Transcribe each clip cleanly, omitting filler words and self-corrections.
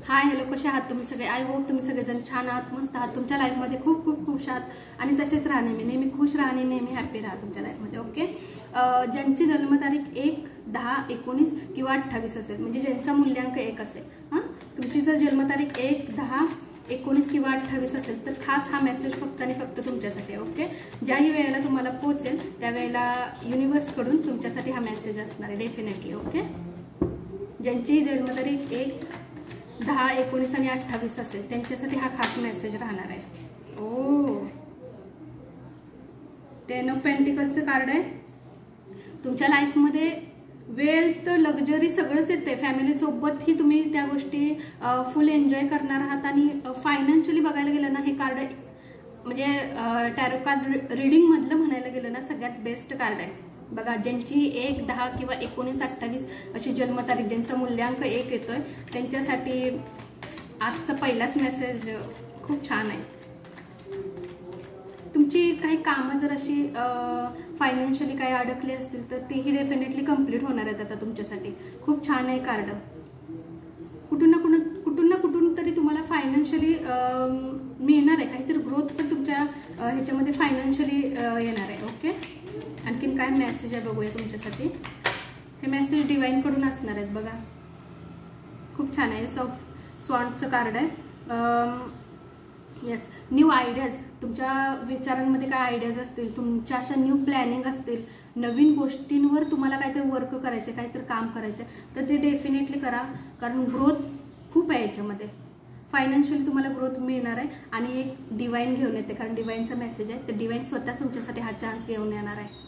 Hi hello, कसे आहात तुम्ही सगळे? आय होप तुम्ही सगळेजण छान आहात, मस्त आहात, तुमच्या लाईफमध्ये खूप खूप खुश आहात आणि तसेच राहा, नेहमी खुश राहा आणि नेहमी हॅपी राहा तुमच्या लाईफमध्ये. ओके. ज्यांची जन्मतारीख 1, 10, 19 किंवा 28 असेल, म्हणजे ज्यांचा मूल्यांक 1 असेल, हां, तुमची जर जन्मतारीख 1, 10, 19 किंवा 28 असेल तर खास हा मेसेज फक्त आणि फक्त तुमच्यासाठी. ओके. ज्याही वेळेला तुम्हाला पोहोचेल त्यावेळेला युनिव्हर्सकडून तुमच्यासाठी हा मेसेज असणार आहे डेफिनेटली. ओके. ज्यांची जन्मतारीख 1, 10, 19 आणि 28 असेल त्यांच्यासाठी हा खास मेसेज राहणार आहे. ओ, 10 ऑफ पेंटिकलचं कार्ड आहे. तुमच्या लाईफमध्ये वेल्थ, लक्झरी सगळंच येते. फॅमिलीसोबतही तुम्ही त्या गोष्टी फुल एन्जॉय करणार आहात आणि फायनान्शियली बघायला गेलं ना, हे कार्ड म्हणजे टॅरो कार्ड रीडिंग मधलं म्हणायला गेलं ना सगळ्यात बेस्ट कार्ड आहे. बघा, ज्यांची 1, 10 किंवा 19, 28 अशी जन्मतारीख, ज्यांचा मूल्यांक 1 येतोय त्यांच्यासाठी आजचा पहिलाच मेसेज खूप छान आहे. तुमची काही कामं जर अशी फायनान्शियली काही अडकली असतील तर तीही डेफिनेटली कंप्लीट होणार आहेत आता तुमच्यासाठी. खूप छान आहे कार्ड. कुठून ना कुठून तरी तुम्हाला फायनान्शियली मिळणार आहे, काहीतरी ग्रोथ पण तुमच्या ह्याच्यामध्ये फायनान्शियली येणार आहे. ओके. आणखीन काय मेसेज आहे बघूया तुमच्यासाठी. हे मेसेज डिवाईनकडून असणार आहेत. बघा, खूप छान आहे. स्वॉन्डचं कार्ड आहे. Yes, new ideas. तुमच्या विचारांमध्ये काय आयडियाज असतील, तुमच्या अशा न्यू प्लॅनिंग असतील, नवीन गोष्टींवर तुम्हाला काहीतरी वर्क करायचे, काहीतरी काम करायचं तर ते डेफिनेटली करा, कारण ग्रोथ खूप आहे याच्यामध्ये. फायनान्शियली तुम्हाला ग्रोथ मिळणार आहे आणि एक डिवाईन घेऊन येते, कारण डिवाईनचा मेसेज आहे. तर डिवाईन स्वतःच तुमच्यासाठी हा चान्स घेऊन येणार आहे.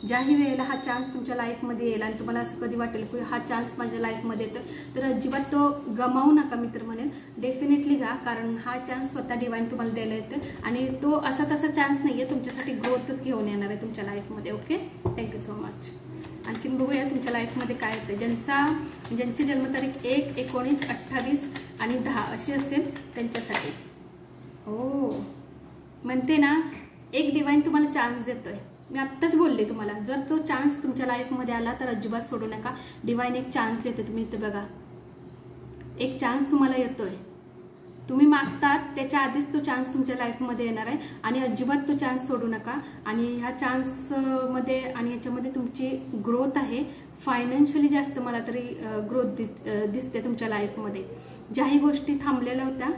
ज्याही वेळेला हा चान्स तुमच्या लाईफमध्ये येईल आणि तुम्हाला असं कधी वाटेल की हा चान्स माझ्या लाईफमध्ये येतो तर अजिबात तो गमावू नका. मी तर म्हणेन डेफिनेटली घ्या, कारण हा चान्स स्वतः डिवाईन तुम्हाला द्यायला येतो आणि तो असा तसा चान्स नाही आहे, तुमच्यासाठी ग्रोथच घेऊन येणार आहे तुमच्या लाईफमध्ये. ओके. Thank you so much. आणखीन बघूया तुमच्या लाईफमध्ये काय येतं. ज्यांची जन्मतारीख 1, 19, 28 आणि 10 अशी असेल त्यांच्यासाठी. हो, म्हणते ना, एक डिवाईन तुम्हाला चान्स देतोय. मी आत्ताच बोलले तुम्हाला, जर तो चान्स तुमच्या लाईफमध्ये आला तर अजिबात सोडू नका. डिवाईन एक चान्स देते. तुम्ही इथे बघा, एक चान्स तुम्हाला येतोय. तुम्ही मागतात त्याच्या आधीच तो चान्स तुमच्या लाईफमध्ये येणार आहे आणि अजिबात तो चान्स सोडू नका. आणि ह्या चान्समध्ये आणि ह्याच्यामध्ये तुमची ग्रोथ आहे. फायनान्शियली जास्त मला तरी ग्रोथ दिसते तुमच्या लाईफमध्ये. ज्याही गोष्टी थांबलेल्या होत्या,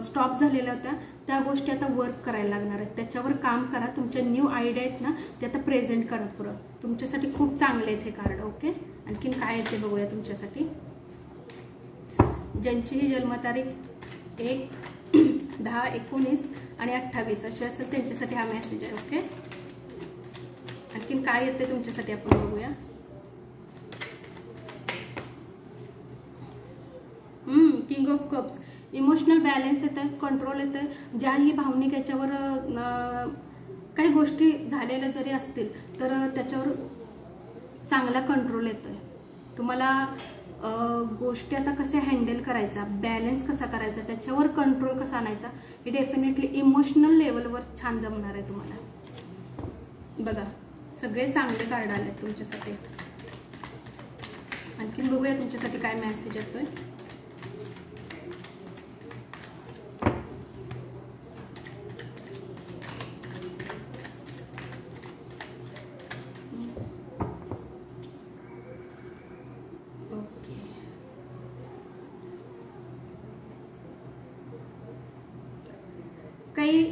स्टॉप झालेल्या होत्या, त्या गोष्टी आता वर्क करायला लागणार आहेत. त्याच्यावर काम करा. तुमच्या न्यू आयडिया आहेत ना, ते आता प्रेझेंट करा पुरं. तुमच्यासाठी खूप चांगले आहेत हे कार्ड. ओके. आणखीन काय येते बघूया तुमच्यासाठी. ज्यांची ही जन्मतारीख 1, 10, 19 आणि 28 अशी असेल त्यांच्यासाठी हा मेसेज आहे. ओके. आणखीन काय येते तुमच्यासाठी आपण बघूया. King of cups. Emotional balance येतं, कंट्रोल येतं. ज्याही भावनिक याच्यावर काही गोष्टी झालेल्या जरी असतील तर त्याच्यावर चांगला कंट्रोल येतोय. तुम्हाला गोष्टी आता कशा हँडल करायचा, बॅलन्स कसा करायचा, त्याच्यावर कंट्रोल कसा आणायचा हे डेफिनेटली इमोशनल लेवलवर छान जमणार आहे तुम्हाला. बघा, सगळे चांगले कार्ड आले आहेत तुमच्यासाठी. आणखीन बघूया तुमच्यासाठी काय मेसेज येतोय. काही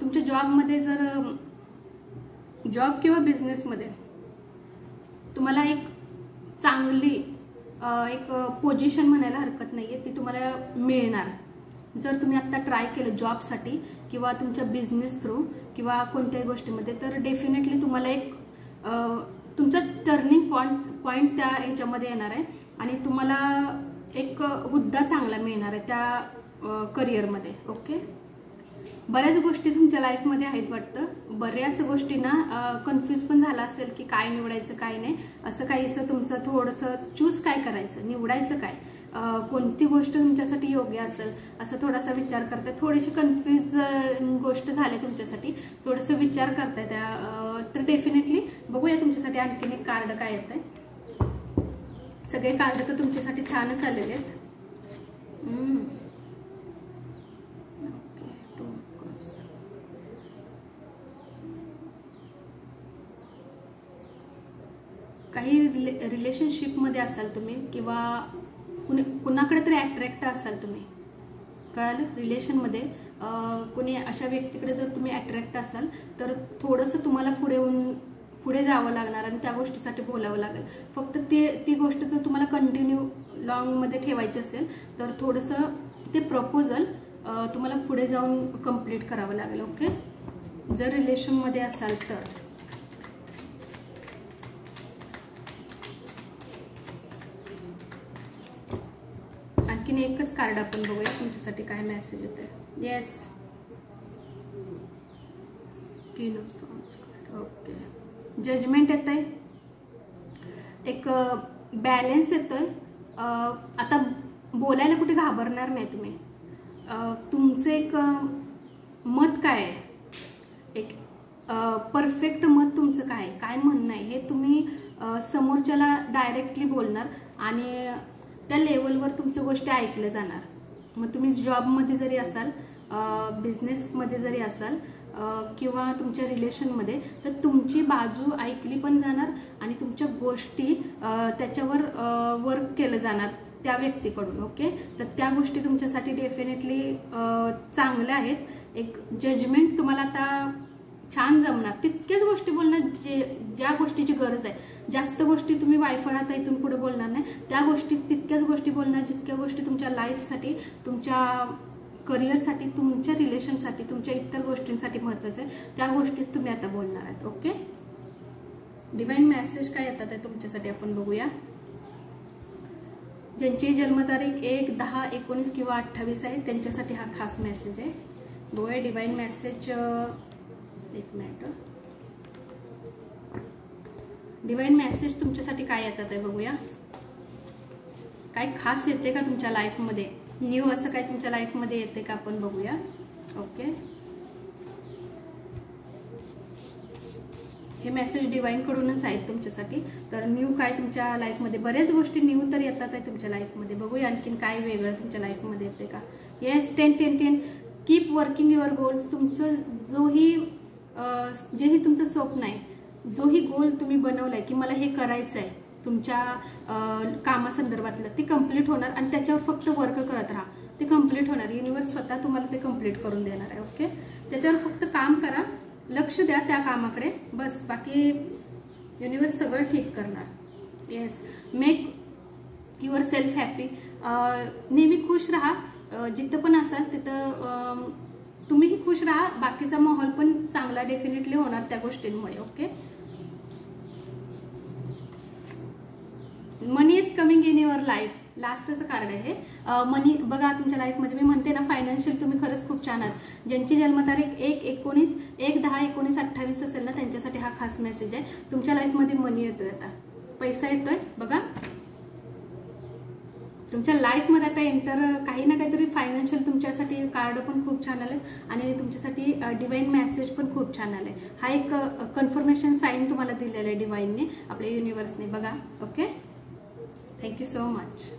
तुमच्या जॉबमध्ये जर जॉब किंवा बिझनेसमध्ये तुम्हाला एक चांगली एक पोझिशन म्हणायला हरकत नाही आहे, ती तुम्हाला मिळणार. जर तुम्ही आत्ता ट्राय केलं जॉबसाठी किंवा तुमच्या बिझनेस थ्रू किंवा कोणत्याही गोष्टीमध्ये, तर डेफिनेटली तुम्हाला एक तुमचा टर्निंग पॉईंट त्या ह्याच्यामध्ये येणार आहे आणि तुम्हाला एक हुद्दा चांगला मिळणार आहे त्या करिअरमध्ये. ओके. बऱ्याच गोष्टी तुमच्या लाईफमध्ये आहेत वाटतं. बऱ्याच गोष्टींना कन्फ्यूज पण झाला असेल की काय निवडायचं काय नाही. असं काहीसं तुमचं थोडंसं चूज काय करायचं, निवडायचं काय, कोणती गोष्ट तुमच्यासाठी योग्य असेल असं थोडासा विचार करताय. थोडीशी कन्फ्यूज गोष्ट झाली तुमच्यासाठी, थोडंसं विचार करताय त्या. तर डेफिनेटली बघूया तुमच्यासाठी आणखीन एक कार्ड काय येतंय. सगळे कार्ड तर तुमच्यासाठी छानच आलेले आहेत. Okay, 2 cups. काही रिलेशनशिपमध्ये असाल तुम्ही किंवा कुणाकडे तरी अट्रॅक्ट असाल तुम्ही, कळालं. रिलेशनमध्ये कोणी अशा व्यक्तीकडे जर तुम्ही अट्रॅक्ट असाल तर थोडंसं तुम्हाला पुढे जावं लागणार आणि त्या गोष्टीसाठी बोलावं लागेल. फक्त ती गोष्ट जर तुम्हाला कंटिन्यू लॉंगमध्ये ठेवायची असेल तर थोडंसं ते प्रपोजल तुम्हाला पुढे जाऊन कंप्लीट करावं लागेल. ओके, जर रिलेशनमध्ये असाल तर. आणखीन एकच कार्ड आपण बघूया तुमच्यासाठी काय मेसेज येतोय. Yes, queen of swords. Okay, judgement येतंय, एक बॅलन्स येतोय. आता बोलायला कुठे घाबरणार नाही तुम्ही. तुमचं एक मत काय आहे, एक परफेक्ट मत तुमचं काय म्हणणं आहे हे तुम्ही समोरच्याला डायरेक्टली बोलणार आणि त्या लेवलवर तुमच्या गोष्टी ऐकल्या जाणार. मग तुम्ही जॉबमध्ये जरी असाल, बिझनेसमध्ये जरी असाल किंवा तुमच्या रिलेशनमध्ये, तर तुमची बाजू ऐकली पण जाणार आणि तुमच्या गोष्टी त्याच्यावर वर्क केलं जाणार त्या व्यक्तीकडून. ओके, तर त्या गोष्टी तुमच्यासाठी डेफिनेटली चांगल्या आहेत. एक जजमेंट तुम्हाला आता छान जमणार. तितक्याच गोष्टी बोलणार ज्या गोष्टीची गरज आहे. जास्त गोष्टी तुम्ही वायफळ आता इथून पुढे बोलणार नाही. त्या गोष्टी तितक्याच गोष्टी बोलणार जितक्या गोष्टी तुमच्या लाईफसाठी, तुमच्या करिअरसाठी, तुमच्या रिलेशनसाठी, तुमच्या इतर गोष्टींसाठी महत्त्वाचं आहे. त्या गोष्टीच तुम्ही आता बोलणार आहात. ओके, डिवाइन मेसेज काय येतात आहे तुमच्यासाठी आपण बघूया. ज्यांची जन्मतारीख 1, 10, 19 किंवा 28 आहे त्यांच्यासाठी हा खास मेसेज आहे. बघूया डिवाइन मेसेज. एक मिनिट, डिवाइन मेसेज तुमच्यासाठी काय येतात आहे बघूया. काय खास येते का तुमच्या लाईफमध्ये, न्यू असं काय तुमच्या लाईफमध्ये येते का आपण बघूया. ओके, हे मेसेज डिवाइन कडूनच आहेत तुमच्यासाठी. तर न्यू काय तुमच्या लाईफमध्ये, बऱ्याच गोष्टी न्यू तर येतात आहे तुमच्या लाईफमध्ये. बघूया आणखीन काय वेगळं तुमच्या लाईफमध्ये येते का. Yes, 10 10 10. Keep working your goals. तुमचं जेही तुमचं स्वप्न आहे, जोही गोल तुम्ही बनवलाय की मला हे करायचं आहे तुमच्या कामासंदर्भातलं, ते कम्प्लीट होणार आणि त्याच्यावर फक्त वर्क करत राहा. ते कम्प्लीट होणार. युनिवर्स स्वतः तुम्हाला ते कम्प्लीट करून देणार आहे. ओके, त्याच्यावर फक्त काम करा, लक्ष द्या त्या कामाकडे, बस. बाकी युनिवर्स सगळं ठीक करणार. Yes, make your self happy. नेहमी खुश राहा. जिथं पण असाल तिथं तुम्हीही खुश राहा. बाकीचा माहोल पण चांगला डेफिनेटली होणार त्या गोष्टींमुळे. Okay, money is coming in your life. लास्टचं कार्ड आहे मनी. बघा तुमच्या लाईफमध्ये मी म्हणते ना, फायनान्शियल तुम्ही खरंच खूप छान आहात. ज्यांची जन्मतारीख 1, 19, 1, 10, 19, 28 असेल ना त्यांच्यासाठी हा खास मेसेज आहे. तुमच्या लाईफमध्ये मनी येतोय, आता पैसा येतोय. बघा तुमच्या लाईफमध्ये आता एंटर काही ना काहीतरी फायनान्शियल तुमच्यासाठी कार्ड पण खूप छान आले आणि तुमच्यासाठी डिवाइन मेसेज पण खूप छान आले. हा एक कन्फर्मेशन साईन तुम्हाला दिलेला आहे डिवाइनने, आपल्या युनिवर्सने. बघा. Okay, thank you so much.